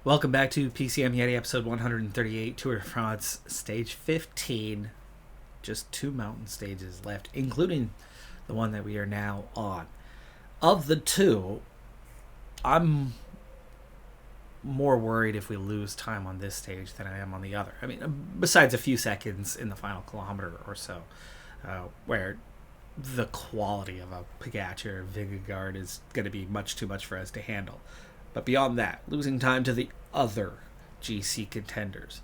Welcome back to PCM Yeti episode 138, Tour de France, stage 15. Just 2 mountain stages left, including the one that we are now on. Of the two, I'm more worried if we lose time on this stage than I am on the other. I mean, besides a few seconds in the final kilometer or so, where the quality of a Pogacar or Vingegaard is going to be much too much for us to handle. But beyond that, losing time to the other GC contenders.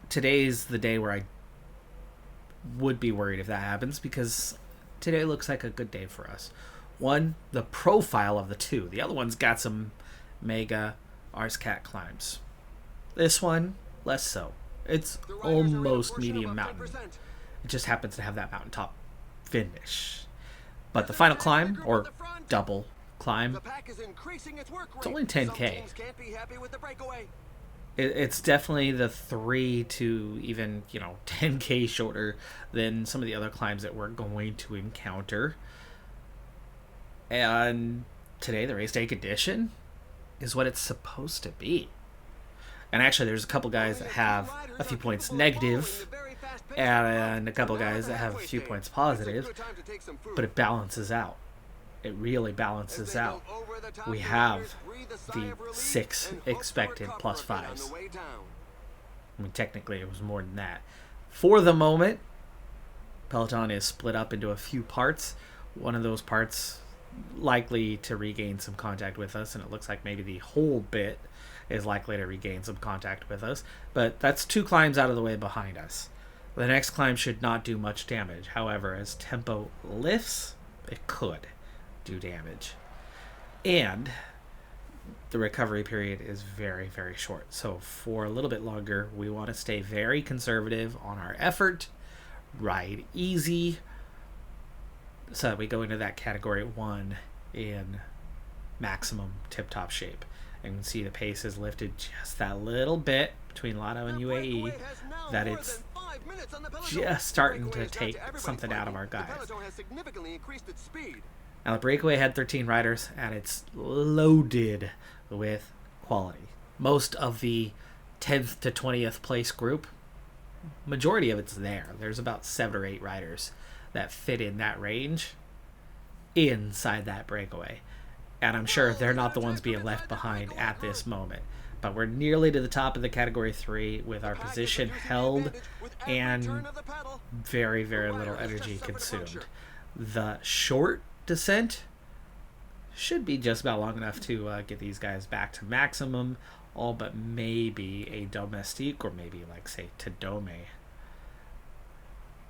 Today's the day where I would be worried if that happens, because today looks like a good day for us. One, the profile of the two. The other one's got some mega Arscat climbs. This one, less so. It's almost medium mountain. It just happens to have that mountaintop finish. But the final climb, or double climb, it's only 10k. It's definitely the 3 to even 10k shorter than some of the other climbs that we're going to encounter. And today, the race day condition is what it's supposed to be. And actually, there's a couple guys that have a few points negative and a couple guys that have a few points positive, but it balances out. It really balances out. We have the 6 expected plus 5s. I mean, technically it was more than that. For the moment, Peloton is split up into a few parts. One of those parts likely to regain some contact with us, and it looks like maybe the whole bit is likely to regain some contact with us. But that's 2 climbs out of the way behind us. The next climb should not do much damage. However, as tempo lifts, it could do damage. And the recovery period is very, very short. So for a little bit longer, we want to stay very conservative on our effort, ride easy, so that we go into that category 1 in maximum tip-top shape. And you can see the pace is lifted just that little bit between Lotto and UAE, that it's just starting to take something out of our guys. Now, the breakaway had 13 riders, and it's loaded with quality. Most of the 10th to 20th place group, majority of it's there. There's about 7 or 8 riders that fit in that range inside that breakaway. And I'm sure they're not the ones being left behind at this moment. But we're nearly to the top of the category 3 with our position held and very, very little energy consumed. The short descent should be just about long enough to get these guys back to maximum, all but maybe a domestique, or maybe like say Todome.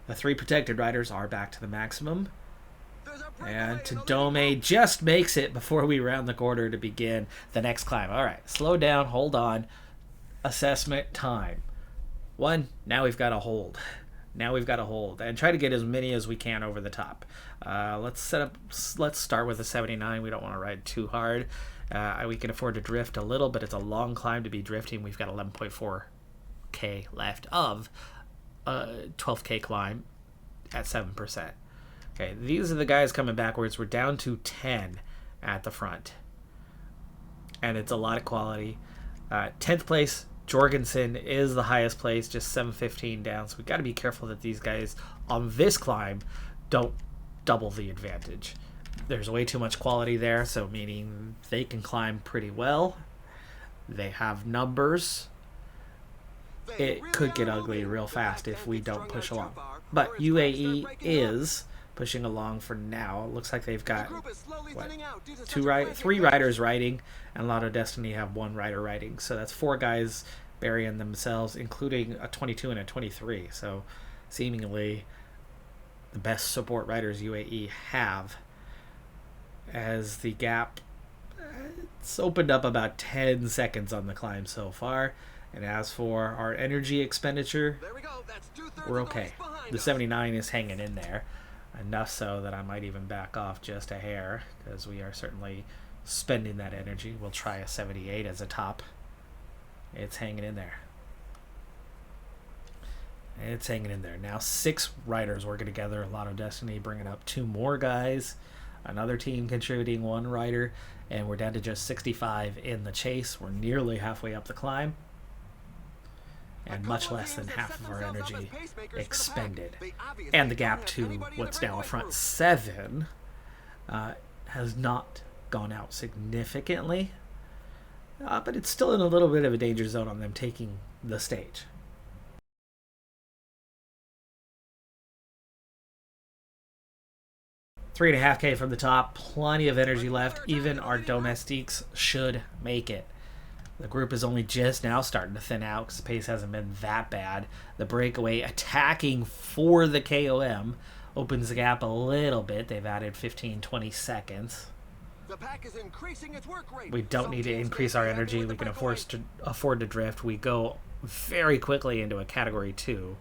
The 3 protected riders are back to the maximum, and Todome just makes it before we round the corner to begin the next climb. All right, slow down, hold on. Assessment time. 1, now we've got a hold. Now we've got to hold and try to get as many as we can over the top. Let's start with a 79. We don't want to ride too hard. We can afford to drift a little, but it's a long climb to be drifting. We've got 11.4k left of a 12k climb at 7%. Okay, these are the guys coming backwards. We're down to 10 at the front, and it's a lot of quality. 10th place, Jorgensen is the highest place, just 715 down. So we've got to be careful that these guys on this climb don't double the advantage. There's way too much quality there, so meaning they can climb pretty well. They have numbers. It could get ugly real fast if we don't push along. But UAE is pushing along for now. It looks like they've got 3 riders riding, and Lotto Destiny have 1 rider riding. So that's 4 guys burying themselves, including a 22 and a 23. So seemingly the best support riders UAE have, as the gap, it's opened up about 10 seconds on the climb so far. And as for our energy expenditure, we're okay. The 79 is hanging in there, enough so that I might even back off just a hair, because we are certainly spending that energy. We'll try a 78 as a top. It's hanging in there. Now 6 riders working together. Lotto Destiny bringing up 2 more guys. Another team contributing 1 rider, and we're down to just 65 in the chase. We're nearly halfway up the climb, and much less than half of our energy expended. And the gap to what's now a front 7 has not gone out significantly, but it's still in a little bit of a danger zone on them taking the stage. $3.5K from the top, plenty of energy left. Even our domestiques should make it. The group is only just now starting to thin out because the pace hasn't been that bad. The breakaway attacking for the KOM opens the gap a little bit. They've added 15-20 seconds. The pack is increasing its work rate. We don't need to increase our energy. We can afford to drift. We go very quickly into a category 2.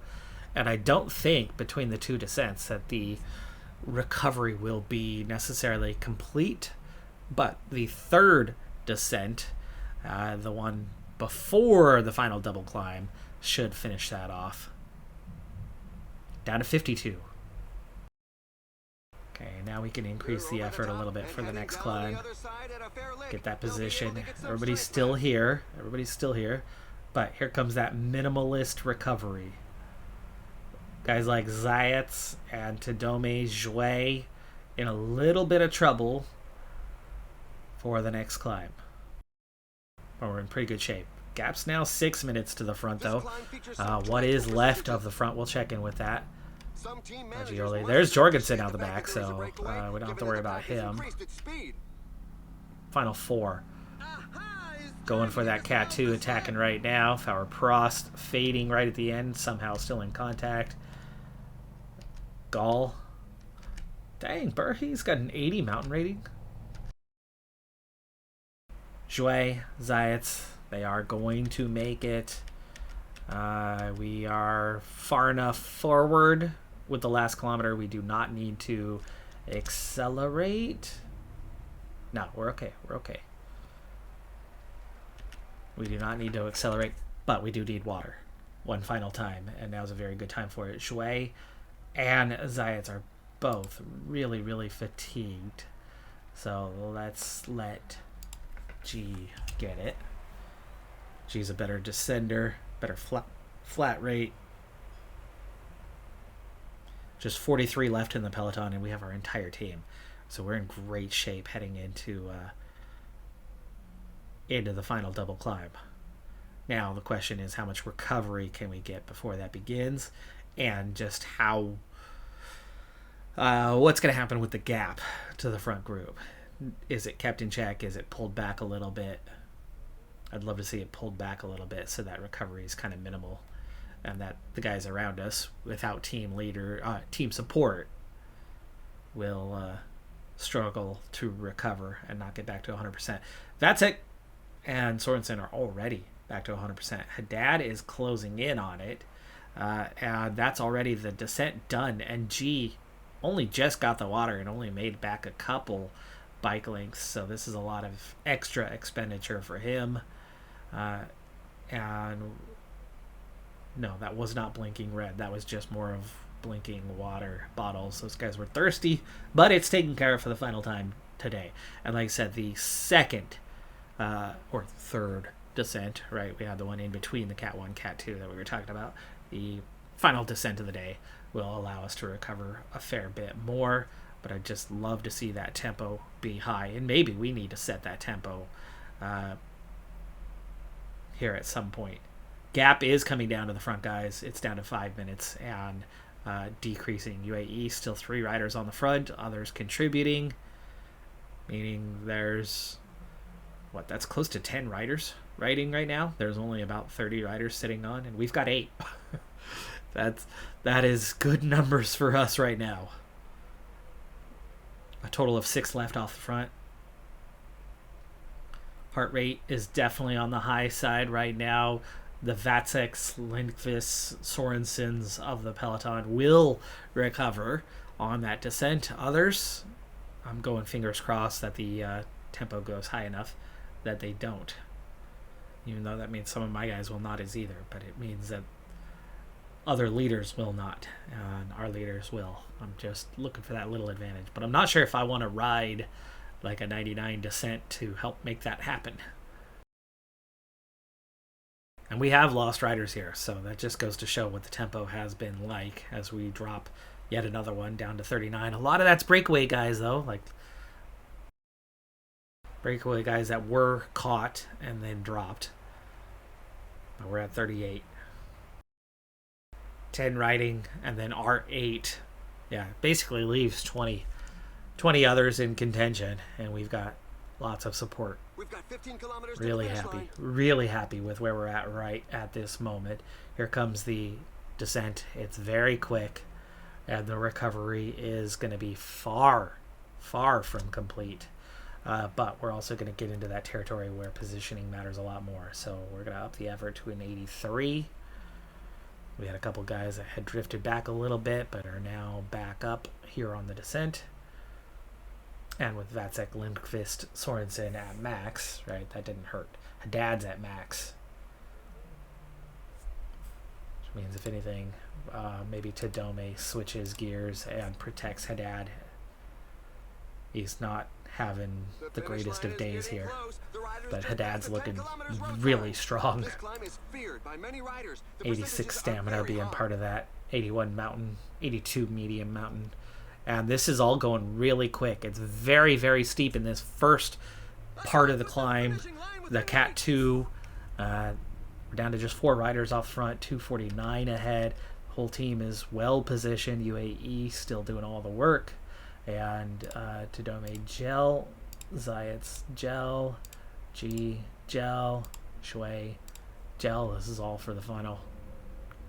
And I don't think between the 2 descents that the recovery will be necessarily complete. But the 3rd descent, the one before the final double climb, should finish that off. Down to 52. Okay, now we can increase the effort a little bit for the next climb. Get that position. Everybody's still here. But here comes that minimalist recovery. Guys like Zayats and Tadome Jouet in a little bit of trouble for the next climb. But we're in pretty good shape. Gap's now 6 minutes to the front, though. What is left of the front, we'll check in with that. There's Jorgensen out the back, so we don't have to worry about him. Final 4. Going for that Cat 2, attacking right now. Fauer Prost fading right at the end, somehow still in contact. Gall. Dang, Burhe's got an 80 mountain rating. Jouet, Zayats, they are going to make it. We are far enough forward with the last kilometer. We do not need to accelerate. No, we're okay. We do not need to accelerate, but we do need water one final time, and now's a very good time for it. Jouet and Zayats are both really, really fatigued. So let's let G get it. G's a better descender, better flat rate. Just 43 left in the peloton, and we have our entire team. So we're in great shape heading into the final double climb. Now the question is, how much recovery can we get before that begins, and just how what's going to happen with the gap to the front group? Is it kept in check? Is it pulled back a little bit? I'd love to see it pulled back a little bit so that recovery is kind of minimal, and that the guys around us, without team support, will struggle to recover and not get back to 100%. That's it. And Sorensen are already back to 100%. Haddad is closing in on it. And that's already the descent done. And G only just got the water and only made back a couple bike lengths. So this is a lot of extra expenditure for him. And no, that was not blinking red. That was just more of blinking water bottles. Those guys were thirsty, but it's taken care of for the final time today. And like I said, the second or third descent, right? We had the one in between the Cat 1, Cat 2 that we were talking about. The final descent of the day will allow us to recover a fair bit more, but I'd just love to see that tempo be high, and maybe we need to set that tempo here at some point. Gap is coming down to the front, guys. It's down to 5 minutes and decreasing. UAE still 3 riders on the front, others contributing, meaning there's that's close to 10 riders riding right now. There's only about 30 riders sitting on, and we've got 8. That is good numbers for us right now. A total of 6 left off the front. Heart rate is definitely on the high side right now. The Vatseks, Lindqvist, Sorensens of the peloton will recover on that descent. Others, I'm going fingers crossed that the tempo goes high enough that they don't. Even though that means some of my guys will not as either, but it means that Other leaders will not, and our leaders will. I'm just looking for that little advantage, but I'm not sure if I want to ride like a 99 descent to help make that happen. And we have lost riders here, so that just goes to show what the tempo has been like as we drop yet another one down to 39. A lot of that's breakaway guys, though, like breakaway guys that were caught and then dropped. But we're at 38. 10 riding, and then R8. Yeah, basically leaves 20 others in contention, and we've got lots of support. We've got 15 kilometers Really to the happy. line. Really happy with where we're at right at this moment. Here comes the descent. It's very quick, and the recovery is going to be far from complete. But we're also going to get into that territory where positioning matters a lot more. So we're going to up the effort to an 83. We had a couple guys that had drifted back a little bit, but are now back up here on the descent. And with Vatsek, Lindqvist, Sorensen at max, right? That didn't hurt. Haddad's at max. Which means, if anything, maybe Tadome switches gears and protects Haddad. He's not having the greatest of days here. But Haddad's looking really strong. 86 stamina being part of that. 81 mountain, 82 medium mountain. And this is all going really quick. It's very steep in this first part of the climb. The Cat 2, we're down to just 4 riders off front, 249 ahead. The whole team is well positioned. UAE still doing all the work. And Tadome Gel, Zayat's Gel, G Gel, Shui Gel. This is all for the final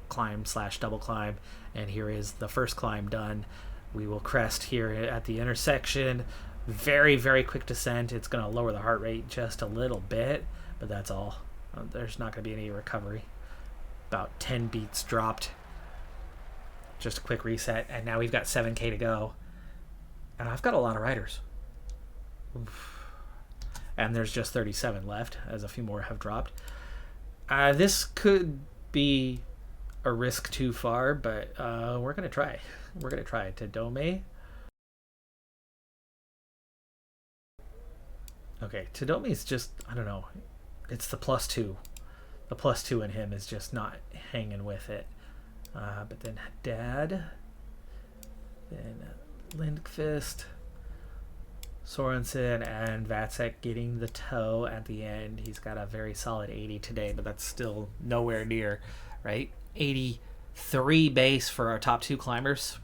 climb / double climb. And here is the first climb done. We will crest here at the intersection. Very quick descent. It's going to lower the heart rate just a little bit, but that's all. There's not going to be any recovery. About 10 beats dropped. Just a quick reset, and now we've got 7K to go. And I've got a lot of riders. Oof. And there's just 37 left, as a few more have dropped. This could be a risk too far, but we're going to try. We're going to try it. Tadome. Okay, Tadome's just, I don't know. It's the +2. The +2 in him is just not hanging with it. But then Haddad. Then Lindqvist. Sorensen and Vatsek getting the toe at the end. He's got a very solid 80 today, but that's still nowhere near, right? 83 base for our top 2 climbers.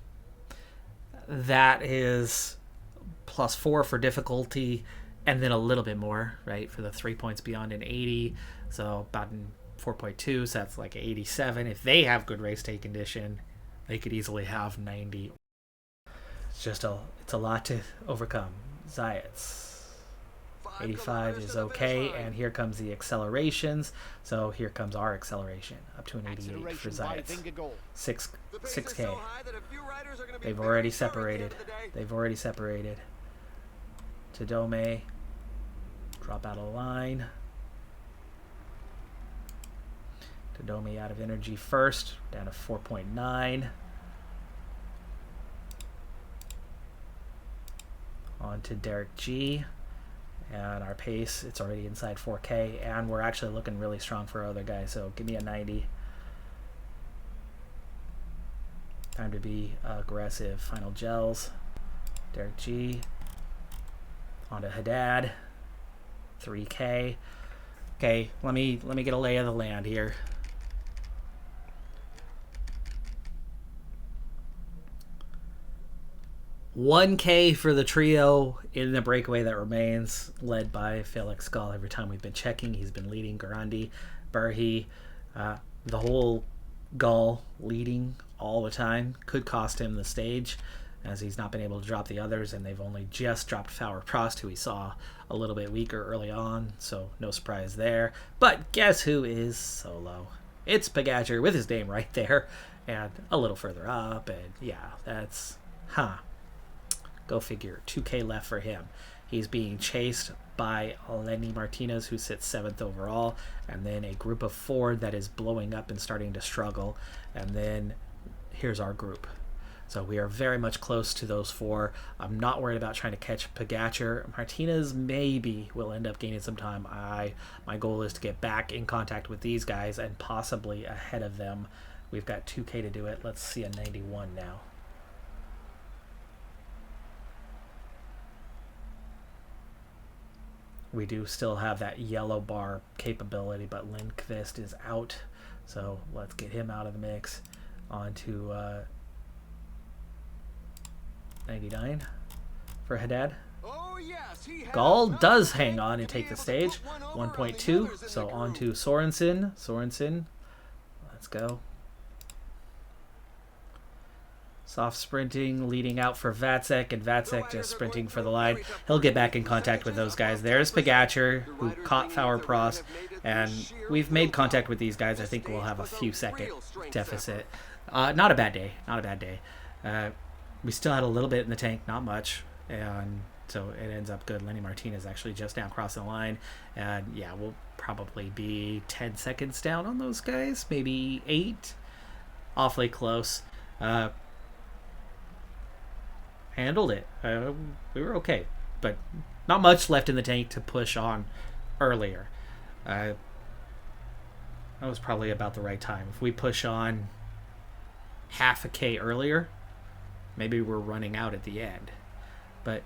That is +4 for difficulty, and then a little bit more, right, for the 3 points beyond an 80. So about 4.2, so that's like 87. If they have good race day condition, they could easily have 90. It's a lot to overcome. Zayats. 85 is okay, and here comes the accelerations. So here comes our acceleration, up to an 88 for Zayats. 6K. They've already separated. Tadome, drop out of line. Tadome out of energy first, down to 4.9. On to Derek G. And our pace, it's already inside 4K, and we're actually looking really strong for our other guys, so give me a 90. Time to be aggressive. Final gels. Derek G. On to Haddad. 3K. Okay, let me get a lay of the land here. $1K for the trio in the breakaway that remains, led by Felix Gall. Every time we've been checking, he's been leading. Garandi, Burhi, the whole Gall leading all the time. Could cost him the stage, as he's not been able to drop the others, and they've only just dropped Fowler Prost, who we saw a little bit weaker early on, so no surprise there. But guess who is solo? It's Pogacar with his name right there, and a little further up, and yeah, that's, Go figure. 2K left for him. He's being chased by Lenny Martinez, who sits 7th overall, and then a group of 4 that is blowing up and starting to struggle. And then here's our group. So we are very much close to those 4. I'm not worried about trying to catch Pogacar. Martinez maybe will end up gaining some time. My goal is to get back in contact with these guys and possibly ahead of them. We've got 2K to do it. Let's see a 91 now. We do still have that yellow bar capability, but Lindqvist is out. So let's get him out of the mix. On to 99 for Haddad. Oh, yes, Gall does hang on and take the stage. 1.2. So on to Sorensen. Sorensen. Let's go. Soft sprinting, leading out for Vatsek, and Vatsek just sprinting for the line. He'll get back in contact with those guys. There's Pogacar, who caught Fowler Prost, and we've made contact with these guys. I think we'll have a few second deficit. Not a bad day. Not a bad day. We still had a little bit in the tank, not much, and so it ends up good. Lenny Martinez actually just now crossing the line, and yeah, we'll probably be 10 seconds down on those guys, maybe 8. Awfully close. Handled it. We were okay, but not much left in the tank to push on earlier. That was probably about the right time. If we push on half a K earlier, maybe we're running out at the end. But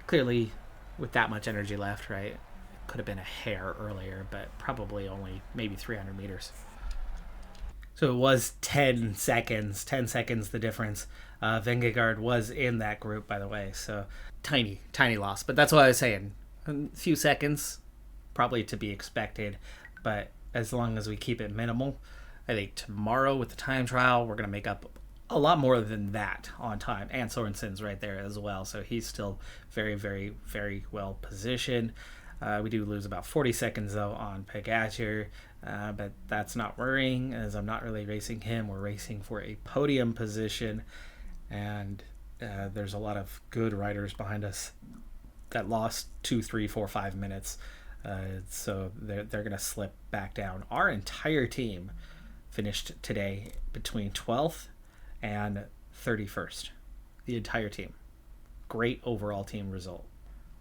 clearly, with that much energy left, right, it could have been a hair earlier, but probably only maybe 300 meters. So it was 10 seconds. 10 seconds the difference. Vingegaard was in that group, by the way, so tiny loss. But that's what I was saying. A few seconds, probably to be expected, but as long as we keep it minimal, I think tomorrow with the time trial, we're going to make up a lot more than that on time. And Sorensen's right there as well, so he's still very, very, very well positioned. We do lose about 40 seconds, though, on Pogacar, but that's not worrying, as I'm not really racing him. We're racing for a podium position, and there's a lot of good riders behind us that lost 2, 3, 4, 5 minutes, so they're going to slip back down. Our entire team finished today between 12th and 31st. The entire team. Great overall team result.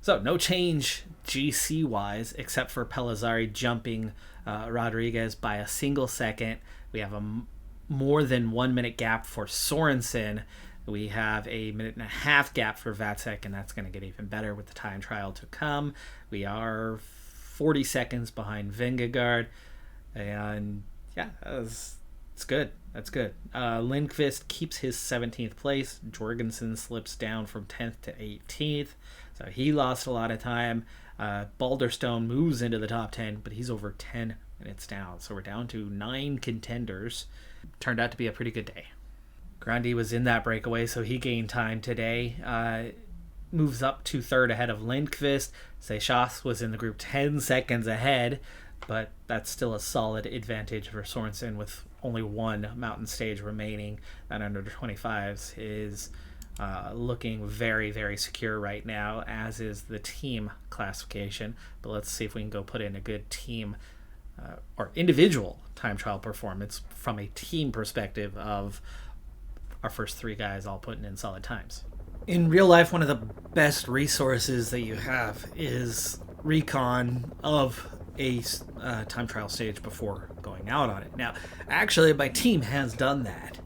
So no change GC-wise, except for Pellizzari jumping Rodriguez by a single second. We have a more than 1 minute gap for Sorensen. We have a 1.5 minute gap for Vatsek, and that's going to get even better with the time trial to come. We are 40 seconds behind Vingegaard, and yeah, it's good. That's good. Lindqvist keeps his 17th place. Jorgensen slips down from 10th to 18th. So he lost a lot of time. Balderstone moves into the top 10, but he's over 10 minutes down. So we're down to 9 contenders. Turned out to be a pretty good day. Grandi was in that breakaway, so he gained time today. Moves up to 3rd ahead of Lindqvist. Seychelles was in the group 10 seconds ahead, but that's still a solid advantage for Sorensen with only 1 mountain stage remaining. That under 25s is looking very, very secure right now, as is the team classification. But let's see if we can go put in a good team or individual time trial performance from a team perspective of our first 3 guys all putting in solid times. In real life, one of the best resources that you have is recon of a time trial stage before going out on it. Now, actually, my team has done that.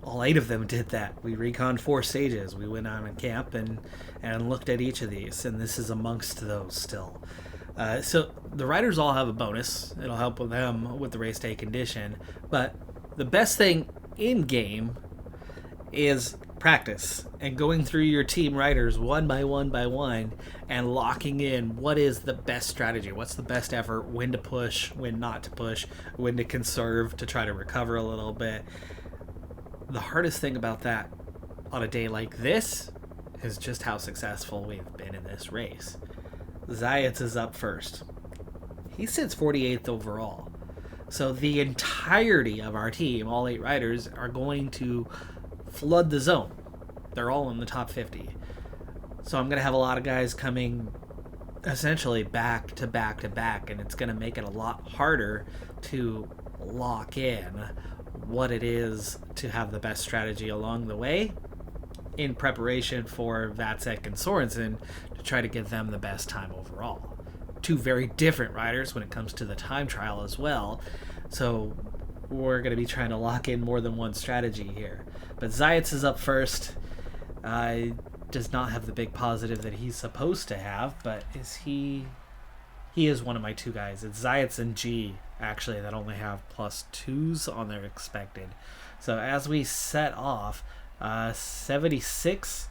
All 8 of them did that. We reconned 4 stages. We went on a camp and looked at each of these, and this is amongst those still. So the riders all have a bonus. It'll help with them with the race day condition. But the best thing in-game is practice and going through your team riders one by one and locking in what is the best strategy, what's the best effort, when to push, when not to push, when to conserve to try to recover a little bit. The hardest thing about that on a day like this is just how successful we've been in this race. Zayats is up first. He sits 48th overall. So the entirety of our team, all 8 riders, are going to flood the zone. They're all in the top 50. So I'm going to have a lot of guys coming essentially back to back to back, and it's going to make it a lot harder to lock in what it is to have the best strategy along the way in preparation for Vatsek and Sorensen to try to give them the best time overall. Two very different riders when it comes to the time trial as well, so we're going to be trying to lock in more than one strategy here. But Zayats is up first. Does not have the big positive that he's supposed to have, but he is one of my two guys. It's Zayats and G, actually, that only have +2s on their expected. So as we set off, 76,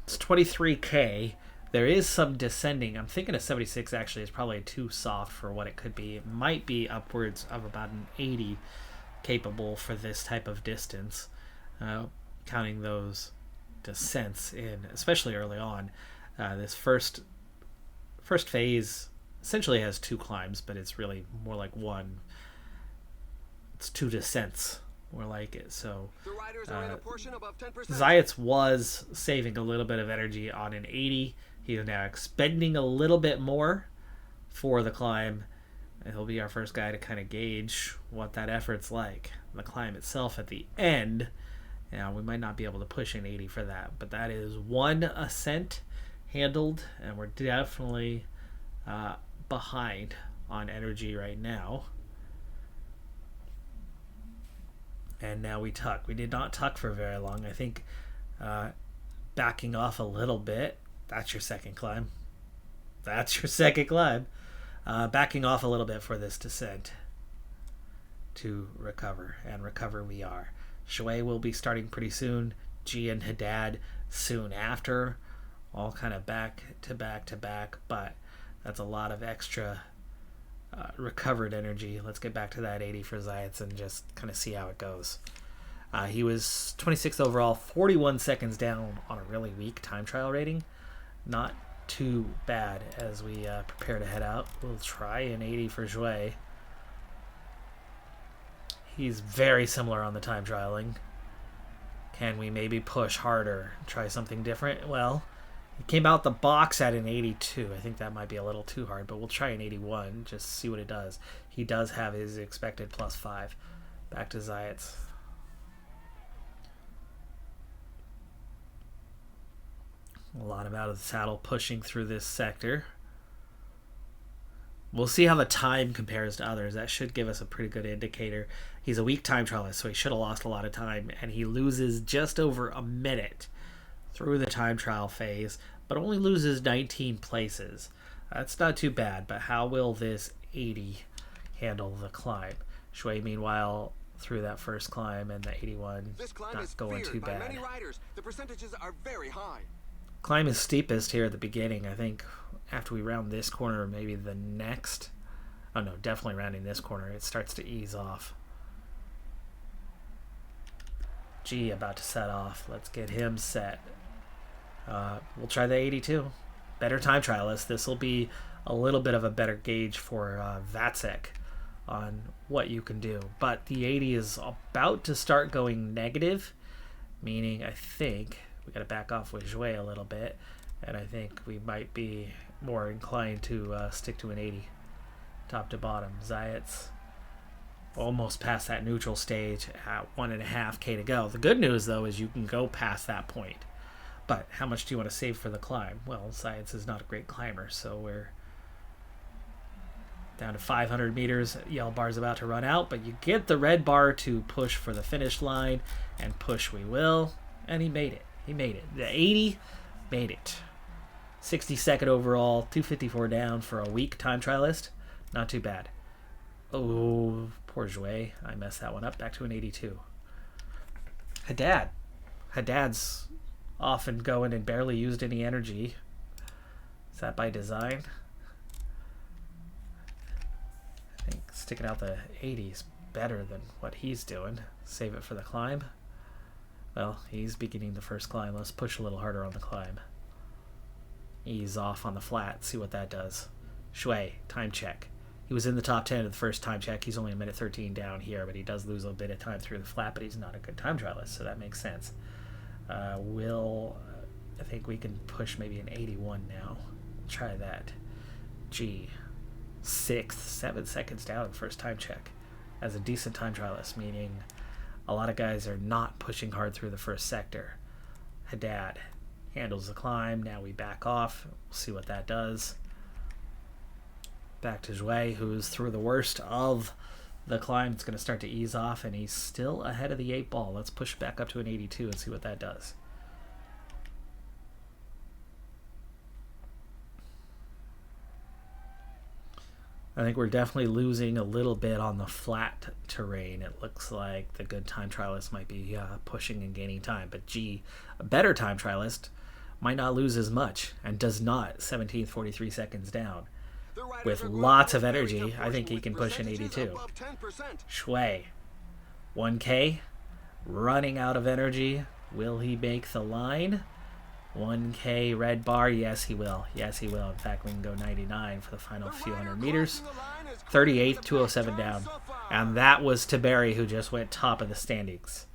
it's 23k. There is some descending. I'm thinking a 76 actually is probably too soft for what it could be. It might be upwards of about an 80 capable for this type of distance, counting those descents in, especially early on. This first phase essentially has 2 climbs, but it's really more like one. It's 2 descents, more like it. So Zayats was saving a little bit of energy on an 80. He is now expending a little bit more for the climb, and he'll be our first guy to kind of gauge what that effort's like. The climb itself at the end, we might not be able to push an 80 for that, but that is 1 ascent handled, and we're definitely behind on energy right now. And now we tuck. We did not tuck for very long. I think backing off a little bit. That's your second climb. That's your second climb. Backing off a little bit for this descent to recover, and recover we are. Shui will be starting pretty soon. G and Haddad soon after. All kind of back to back to back, but that's a lot of extra recovered energy. Let's get back to that 80 for Zayats and just kind of see how it goes. He was 26th overall, 41 seconds down on a really weak time trial rating. Not too bad as we prepare to head out. We'll try an 80 for Shui. He's very similar on the time trialing. Can we maybe push harder? Try something different? Well, he came out the box at an 82. I think that might be a little too hard, but we'll try an 81. Just see what it does. He does have his expected +5. Back to Zayats. A lot of out of the saddle pushing through this sector. We'll see how the time compares to others. That should give us a pretty good indicator. He's a weak time trialist, so he should have lost a lot of time, and he loses just over a minute through the time trial phase, but only loses 19 places. That's not too bad, but how will this 80 handle the climb? Shui, meanwhile, through that first climb, and the 81 not going too bad. Many riders. The percentages are very high. Climb is steepest here at the beginning. I think after we round this corner, maybe the next. Oh no, definitely rounding this corner, it starts to ease off. G about to set off. Let's get him set. We'll try the 82. Better time trialist. This will be a little bit of a better gauge for Vatsek on what you can do. But the 80 is about to start going negative, meaning I think we got to back off with Jouet a little bit, and I think we might be more inclined to stick to an 80 top to bottom. Zayats almost past that neutral stage at 1.5k to go. The good news though is you can go past that point, but how much do you want to save for the climb? Well, Zayats is not a great climber, so we're down to 500 meters. Yellow bar's about to run out, but you get the red bar to push for the finish line, and push we will, and he made it. He made it. The 80 made it. 62nd overall, 254 down for a weak time trialist. Not too bad. Oh, poor Jouet. I messed that one up. Back to an 82. Haddad's often going and barely used any energy. Is that by design? I think sticking out the 80 is better than what he's doing. Save it for the climb. Well, he's beginning the first climb. Let's push a little harder on the climb. Ease off on the flat. See what that does. Shui, time check. He was in the top 10 of the first time check. He's only a minute 13 down here, but he does lose a bit of time through the flat, but he's not a good time trialist, so that makes sense. I think we can push maybe an 81 now. Try that. G. 7 seconds down first time check. As a decent time trialist, meaning a lot of guys are not pushing hard through the first sector. Haddad handles the climb. Now we back off. We'll see what that does. Back to Jouet, who's through the worst of the climb. It's going to start to ease off, and he's still ahead of the 8 ball. Let's push back up to an 82 and see what that does. I think we're definitely losing a little bit on the flat terrain. It looks like the good time trialist might be pushing and gaining time. But G, a better time trialist, might not lose as much and does not. 17th, 43 seconds down. With lots of energy, I think he can push an 82. Shui, 1K, running out of energy. Will he make the line? 1K red bar, yes he will. Yes he will. In fact, we can go 99 for the final few hundred meters. 38th, 207 down. And that was Taberi, who just went top of the standings.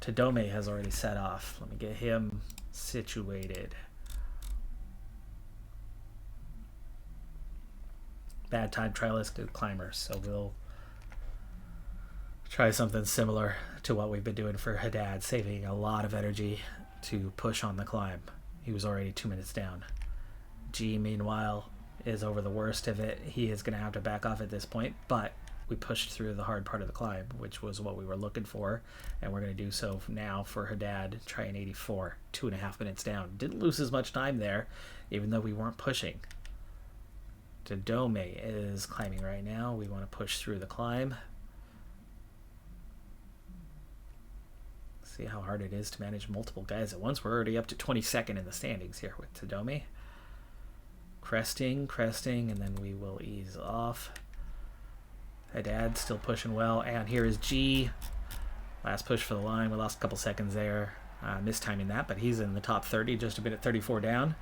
Tadome has already set off. Let me get him situated. Bad time trialist, good climber. So we'll try something similar to what we've been doing for Haddad, saving a lot of energy to push on the climb. He was already 2 minutes down. G, meanwhile, is over the worst of it. He is going to have to back off at this point, but we pushed through the hard part of the climb, which was what we were looking for, and we're going to do so now for Haddad. Try an 84, 2.5 minutes down. Didn't lose as much time there, even though we weren't pushing. Tadome is climbing right now. We want to push through the climb. See how hard it is to manage multiple guys at once. We're already up to 22nd in the standings here with Tadome. Cresting, and then we will ease off. Haddad still pushing well, and here is G. Last push for the line. We lost a couple seconds there. Mistiming that, but he's in the top 30, just a bit at 34 down.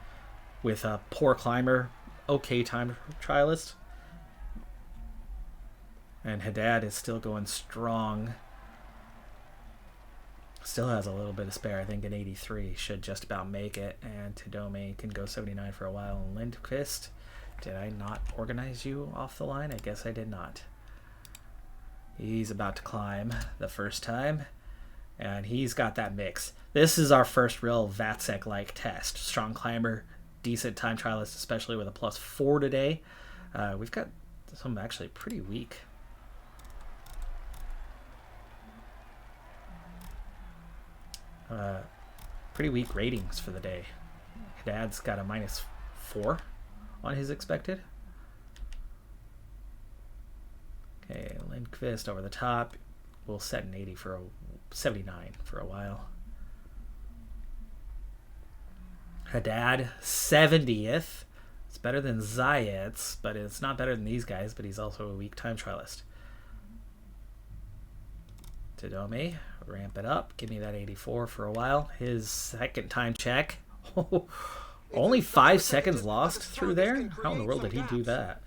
With a poor climber, okay time trialist. And Haddad is still going strong. Still has a little bit of spare. I think an 83 should just about make it. And Tadome can go 79 for a while. And Lindqvist, did I not organize you off the line? I guess I did not. He's about to climb the first time. And he's got that mix. This is our first real Vatsek-like test. Strong climber, decent time trialist, especially with a +4 today. We've got some actually pretty weak. Pretty weak ratings for the day. Haddad's got a -4 on his expected. Okay, Lindqvist over the top. We'll set an 80 for a 79 for a while. Haddad 70th. It's better than Zayet's, but it's not better than these guys. But he's also a weak time trialist. Tadome, ramp it up. Give me that 84 for a while. His second time check. Only 5 seconds lost through there? How in the world did he do that?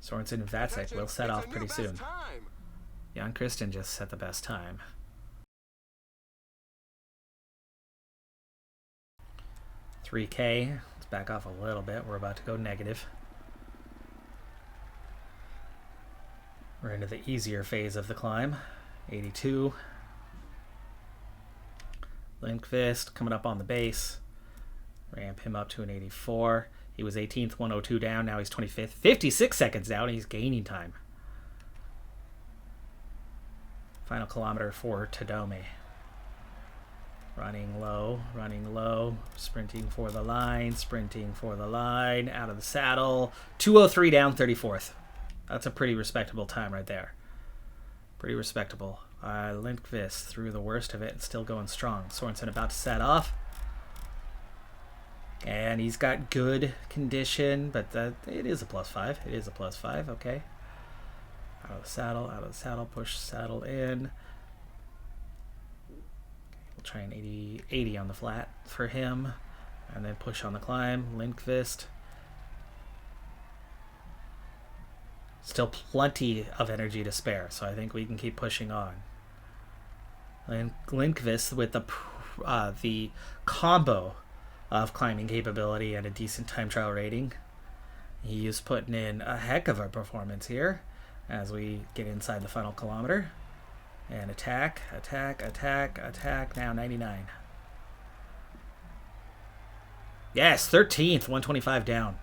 Sorensen and Vatsek will set off pretty soon. Jan Kristen just set the best time. $3K. Let's back off a little bit. We're about to go negative. We're into the easier phase of the climb. 82. Lindqvist coming up on the base. Ramp him up to an 84. He was 18th, 102 down. Now he's 25th. 56 seconds down. He's gaining time. Final kilometer for Tadome. Running low, sprinting for the line, out of the saddle. 203 down, 34th. That's a pretty respectable time right there. Pretty respectable. Lindqvist through the worst of it and still going strong. Sorensen about to set off. And he's got good condition, but it is a +5. It is a +5, okay. Out of the saddle, push saddle in. We'll try an 80 on the flat for him. And then push on the climb. Lindqvist. Still plenty of energy to spare, so I think we can keep pushing on. And Lindqvist with the combo of climbing capability and a decent time trial rating. He is putting in a heck of a performance here as we get inside the final kilometer. And attack, attack, attack, attack. Now 99. Yes, 13th, 125 down.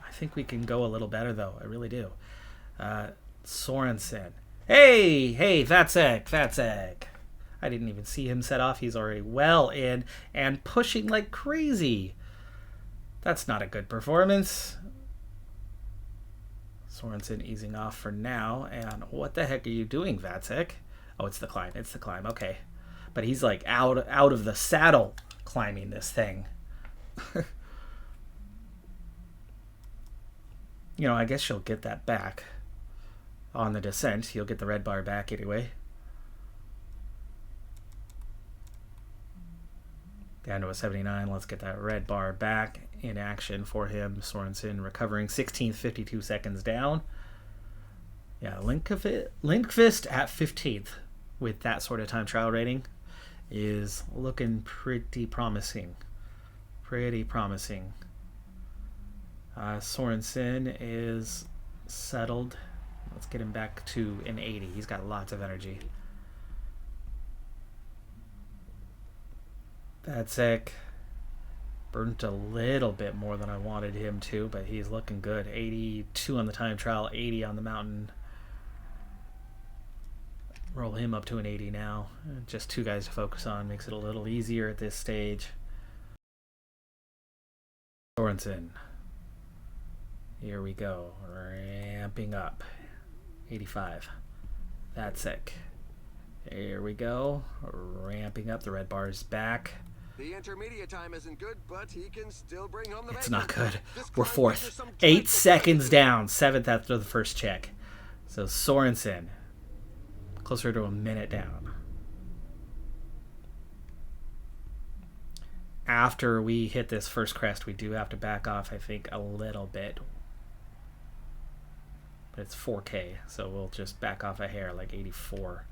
I think we can go a little better, though. I really do. Sorensen. Hey, Vatsek. I didn't even see him set off. He's already well in and pushing like crazy. That's not a good performance. Sorensen easing off for now. And what the heck are you doing, Vatsek? Oh, it's the climb. It's the climb. Okay. But he's like out of the saddle climbing this thing. You know, I guess you'll get that back on the descent. You'll get the red bar back anyway. Down to a 79. Let's get that red bar back in action for him. Sorensen recovering 16th, 52 seconds down. Yeah, Lindqvist at 15th with that sort of time trial rating is looking pretty promising. Pretty promising. Sorensen is settled. Let's get him back to an 80. He's got lots of energy. Vatsek burnt a little bit more than I wanted him to, but he's looking good. 82 on the time trial, 80 on the mountain. Roll him up to an 80 now. Just two guys to focus on. Makes it a little easier at this stage. Sorensen. Here we go. Ramping up. 85. Vatsek. Here we go. Ramping up. The red bar is back. The intermediate time isn't good, but he can still bring home the It's bacon. not good. This We're climb fourth. features some 8 dreadful seconds places. down. 7th after the first check. So Sorensen closer to a minute down. After we hit this first crest, we do have to back off, I think, a little bit. But it's 4K, so we'll just back off a hair, like 84.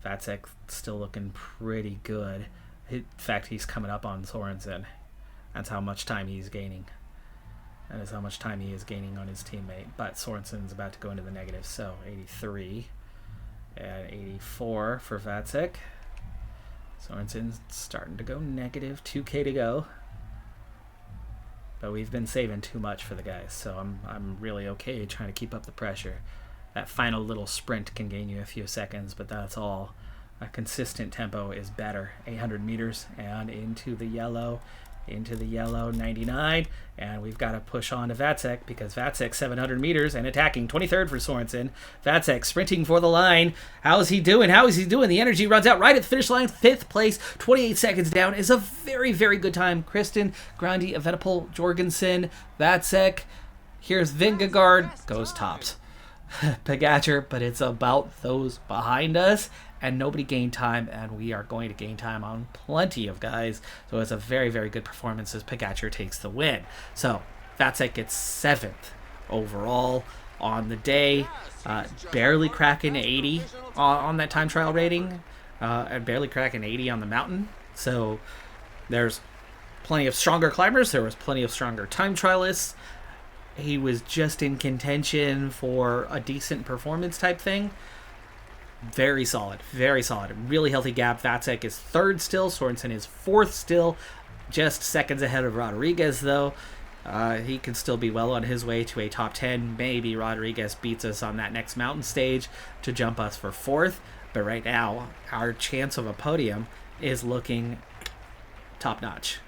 Vatsek still looking pretty good. In fact, he's coming up on Sorensen. That's how much time he's gaining. That is how much time he is gaining on his teammate. But Sorensen's about to go into the negative, so 83 and 84 for Vatsek. Sorensen's starting to go negative, 2K to go. But we've been saving too much for the guys, so I'm really okay trying to keep up the pressure. That final little sprint can gain you a few seconds, but that's all. A consistent tempo is better. 800 meters and into the yellow, 99, and we've got to push on to Vatsek because Vatsek 700 meters and attacking 23rd for Sorensen. Vatsek sprinting for the line. How is he doing? The energy runs out right at the finish line. 5th place, 28 seconds down is a very, very good time. Kristen, Grandi, Evenipol, Jorgensen, Vatsek. Here's Vingegaard, goes tops. Pogacar, but it's about those behind us, and nobody gained time, and we are going to gain time on plenty of guys. So it's a very, very good performance as Pogacar takes the win. So Vatsek gets 7th overall on the day, barely cracking 80 on that time trial rating, and barely cracking 80 on the mountain. So there's plenty of stronger climbers. There was plenty of stronger time trialists. He was just in contention for a decent performance type thing. Very solid. Really healthy gap. Vatsek is 3rd still. Sorensen is 4th still. Just seconds ahead of Rodriguez, though. He can still be well on his way to a top 10. Maybe Rodriguez beats us on that next mountain stage to jump us for 4th. But right now, our chance of a podium is looking top-notch.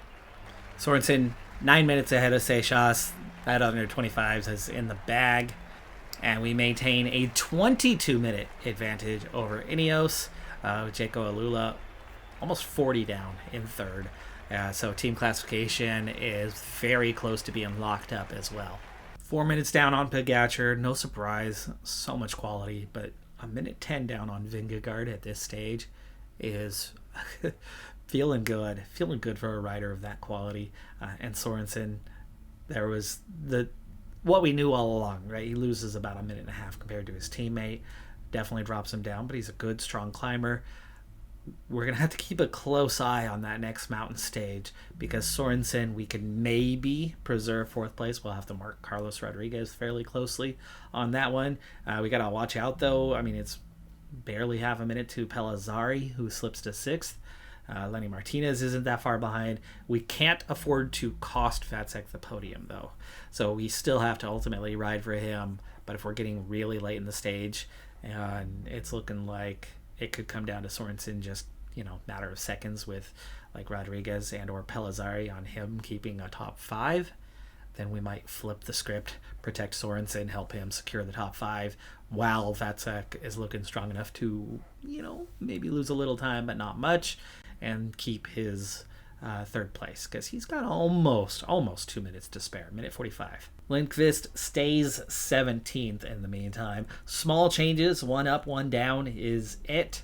Sorensen, 9 minutes ahead of Seychelles. That under 25s is in the bag. And we maintain a 22-minute advantage over Ineos. Jaco Alula almost 40 down in 3rd. So team classification is very close to being locked up as well. 4 minutes down on Pogacar. No surprise. So much quality. But a minute 10 down on Vingegaard at this stage is feeling good. Feeling good for a rider of that quality. And Sorensen, there was what we knew all along, right? He loses about a minute and a half compared to his teammate. Definitely drops him down, but he's a good, strong climber. We're going to have to keep a close eye on that next mountain stage because Sorensen, we can maybe preserve fourth place. We'll have to mark Carlos Rodriguez fairly closely on that one. We got to watch out, though. I mean, it's barely half a minute to Pellizzari, who slips to sixth. Lenny Martinez isn't that far behind. We can't afford to cost Vatsek the podium, though. So we still have to ultimately ride for him. But if we're getting really late in the stage, and it's looking like it could come down to Sorensen just, matter of seconds with like Rodriguez and or Pellizzari on him keeping a top 5, then we might flip the script, protect Sorensen, help him secure the top 5, while Vatsek is looking strong enough to, maybe lose a little time, but not much, and keep his third place, because he's got almost 2 minutes to spare, minute 45. Lindqvist stays 17th in the meantime. Small changes, 1 up, 1 down is it.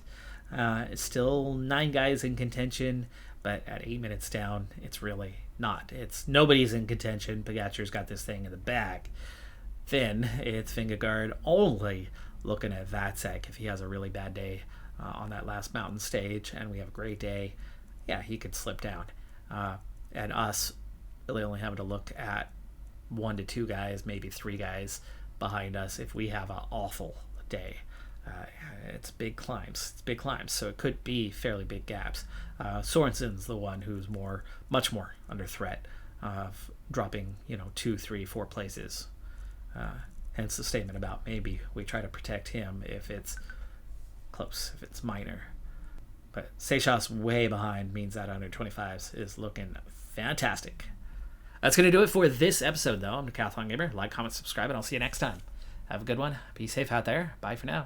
Still 9 guys in contention, but at 8 minutes down, it's really not. Nobody's in contention. Pogacar's got this thing in the bag. Then it's Vingegaard only looking at Vatsek. If he has a really bad day on that last mountain stage and we have a great day, yeah, he could slip down. And us really only having to look at 1 to 2 guys, maybe 3 guys behind us if we have an awful day. It's big climbs, so it could be fairly big gaps. Sorensen's the one who's much more under threat of dropping, 2, 3, 4 places. Hence the statement about maybe we try to protect him if it's close, if it's minor. But Seychelles way behind means that under 25s is looking fantastic. That's going to do it for this episode, though. I'm Decathlon Gamer. Like, comment, subscribe, and I'll see you next time. Have a good one. Be safe out there. Bye for now.